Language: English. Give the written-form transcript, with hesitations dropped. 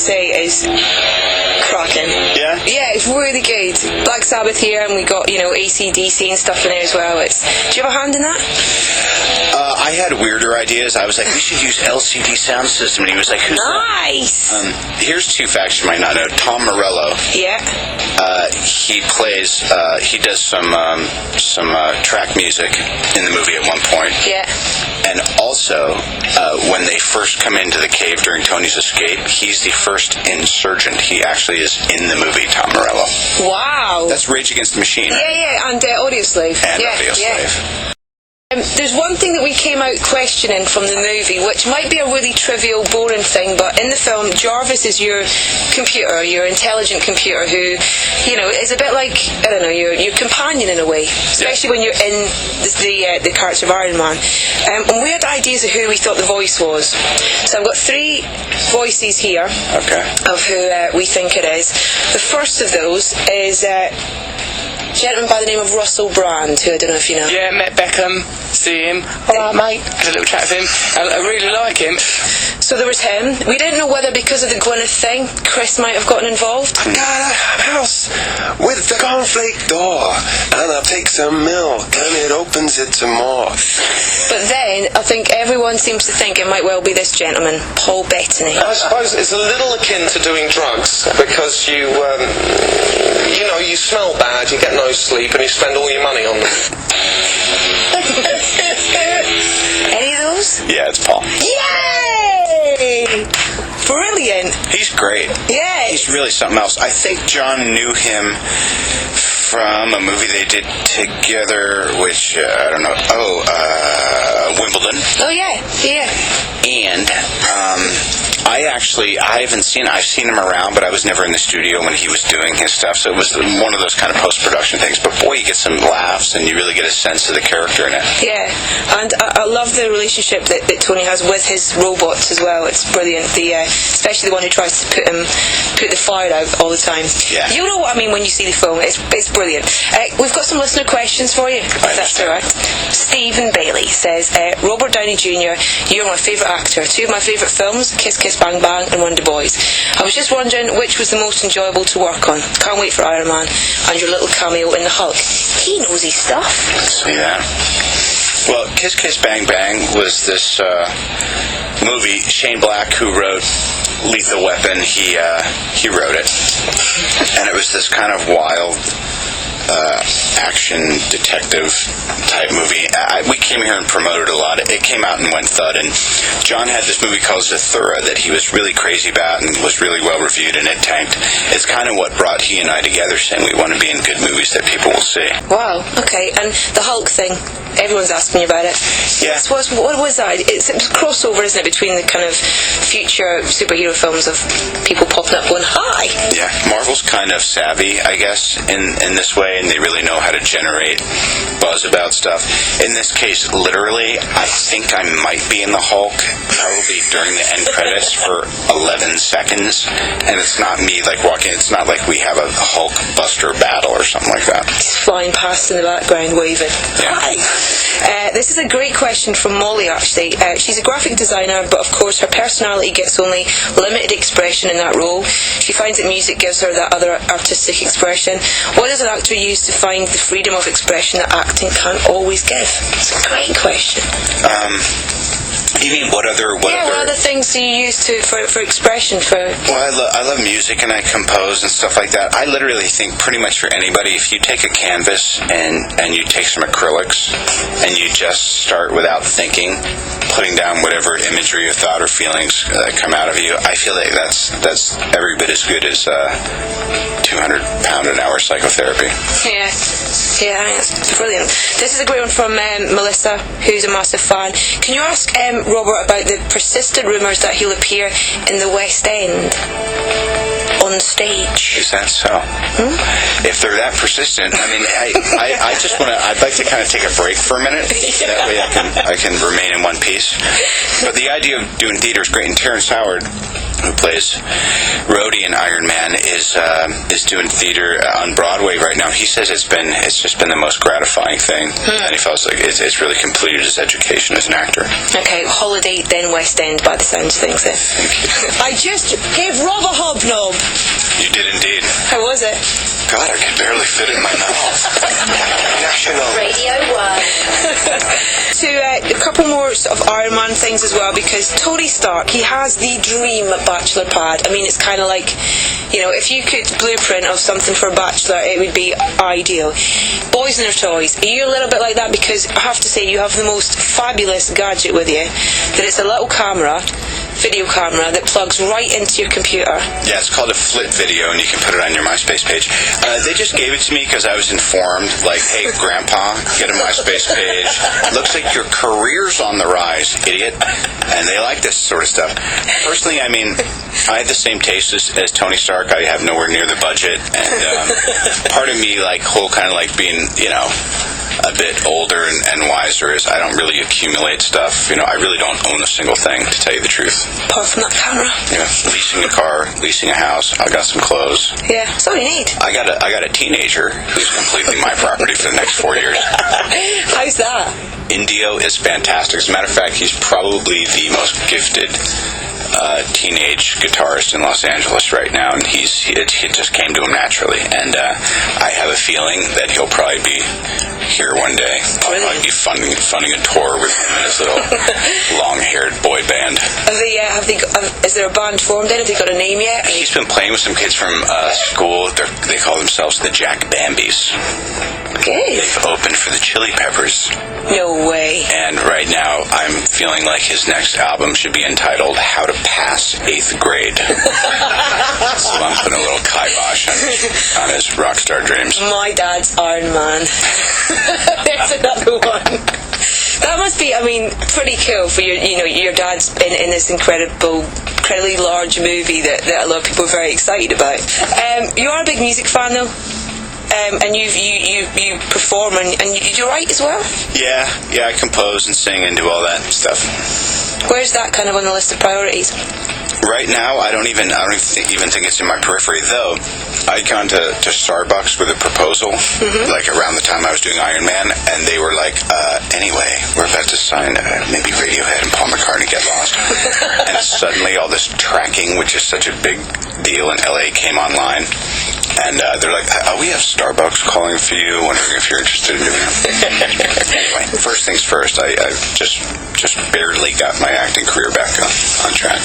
say is cracking. Yeah? Yeah, it's really good. Black Sabbath here, and we got, AC/DC and stuff in there as well. Do you have a hand in that? I had weirder ideas. I was like, we should use LCD Sound System, and he was like, who's nice. that? Here's two facts you might not know. Tom Morello. Yeah. He does some track music in the movie at one point. Yeah. And also, when they first come into the cave during Tony's escape, he's the first insurgent. He actually is in the movie, Tom Morello. Wow. That's Rage Against the Machine. Yeah, and Audio Slave. And Audio Slave. There's one thing that we came out questioning from the movie, which might be a really trivial, boring thing, but in the film, Jarvis is your computer, your intelligent computer, who, is a bit like, I don't know, your companion in a way, especially when you're in the character of Iron Man. And we had ideas of who we thought the voice was. So I've got 3 voices here of who we think it is. The first of those is a gentleman by the name of Russell Brand, who I don't know if you know. Yeah, met Beckham, see him. Alright, mate. Had a little chat with him. I really like him. So there was him. We didn't know whether because of the Gwyneth thing, Chris might have gotten involved. I got a house with the cornflake door, and I take some milk, and it opens it some more. But then, I think everyone seems to think it might well be this gentleman, Paul Bettany. I suppose it's a little akin to doing drugs, because you smell bad, you get no sleep, and you spend all your money on them. Any of those? Yeah, it's Paul. Yay! Brilliant. He's great. Yeah. He's really something else. I think John knew him from a movie they did together, which, I don't know, Wimbledon. Oh, yeah. And, I haven't seen I've seen him around, but I was never in the studio when he was doing his stuff, so it was one of those kind of post-production things. But boy, you get some laughs, and you really get a sense of the character in it. Yeah, and I love the relationship that Tony has with his robots as well. It's brilliant. Especially the one who tries to put the fire out all the time. Yeah. You know what I mean when you see the film. It's brilliant. We've got some listener questions for you, if that's all right. Stephen Bailey says, Robert Downey Jr., you're my favourite actor. 2 of my favourite films, Kiss Kiss Bang Bang and Wonder Boys. I was just wondering which was the most enjoyable to work on. Can't wait for Iron Man and your little cameo in the Hulk. He knows his stuff. See that? Well, Kiss Kiss Bang Bang was this movie. Shane Black, who wrote Lethal Weapon, he wrote it, and it was this kind of wild action detective type movie. We came here and promoted a lot. It came out and went thud, and John had this movie called Zathura that he was really crazy about and was really well reviewed, and it tanked. It's kind of what brought he and I together, saying we want to be in good movies that people will see. Wow, okay. And the Hulk thing, everyone's asking you about it. Yeah. What was that? It's a crossover, isn't it, between the kind of future superhero films of people popping up going, hi! Yeah, Marvel's kind of savvy, I guess, in this way, and they really know how to generate buzz about stuff. In this case, literally, I think I might be in the Hulk, probably during the end credits for 11 seconds, and it's not me walking, it's not like we have a Hulk Buster battle or something like that. He's flying past in the background waving. Yeah. Hi! This is a great question from Molly, actually. She's a graphic designer, but of course her personality gets only limited expression in that role. She finds that music gives her that other artistic expression. What does an actor use to find the freedom of expression that acting can't always give? It's a great question. You mean what other things do you use for expression? Well, I love music, and I compose and stuff like that. I literally think pretty much for anybody, if you take a canvas and you take some acrylics and you just start without thinking, putting down whatever imagery or thought or feelings that come out of you, I feel like that's every bit as good as 200-pound an hour psychotherapy. Yeah, I mean, that's brilliant. This is a great one from Melissa, who's a massive fan. Can you ask Robert about the persistent rumours that he'll appear in the West End on stage? Is that so? If they're that persistent, I mean, I just want to. I'd like to kind of take a break for a minute. That way, I can remain in one piece. But the idea of doing theater is great. And Terrence Howard, who plays Rhodey in Iron Man, is doing theater on Broadway right now. He says it's just been the most gratifying thing, and he feels like it's really completed his education as an actor. Okay, Holiday, then West End, by the sounds of things then. I just gave Rob a hobnob. You did indeed. How was it? God, I could barely fit it in my mouth. National Radio 1. To a couple more sort of Iron Man things as well, because Tony Stark, he has the dream bachelor pad. I mean, it's kind of like, if you could blueprint of something for a bachelor, it would be ideal. Boys and their toys. Are you a little bit like that? Because I have to say, you have the most fabulous gadget with you, that it's a little video camera that plugs right into your computer. Yeah, it's called a flip video, and you can put it on your MySpace page. They just gave it to me because I was informed, like, hey, Grandpa, get a MySpace page. Looks like your career's on the rise, idiot. And they like this sort of stuff. Personally, I mean, I have the same taste as Tony Stark. I have nowhere near the budget. And part of me, being, a bit older and wiser, is I don't really accumulate stuff. I really don't own a single thing, to tell you the truth. Apart from that camera. Leasing a car, leasing a house. I got some clothes. Yeah, that's all you need. I got a teenager who's completely my property for the next 4 years. How's that? Indio is fantastic. As a matter of fact, he's probably the most gifted teenage guitarist in Los Angeles right now, and it just came to him naturally. And I have a feeling that he'll probably be here one day. I'll probably be funding a tour with him and his little long-haired boy band. Is there a band formed then? Have they got a name yet? He's been playing with some kids from school. They call themselves the Jack Bambis. Okay. They've opened for the Chili Peppers. No way. And right now, I'm feeling like his next album should be entitled How to Pass 8th Grade. So I'm putting a little kibosh on his rock star dreams. My dad's Iron Man. There's another one. That must be, pretty cool for your dad's in this incredibly large movie that a lot of people are very excited about. You are a big music fan though? And you perform and you write as well? Yeah, I compose and sing and do all that stuff. Where's that kind of on the list of priorities? Right now, I don't even think it's in my periphery. Though I'd gone to Starbucks with a proposal, like around the time I was doing Iron Man, and they were like, "Anyway, we're about to sign maybe Radiohead and Paul McCartney Get Lost," and suddenly all this tracking, which is such a big deal in LA, came online. And they're like, we have Starbucks calling for you, wondering if you're interested in doing it. Anyway, first things first, I just barely got my acting career back on track.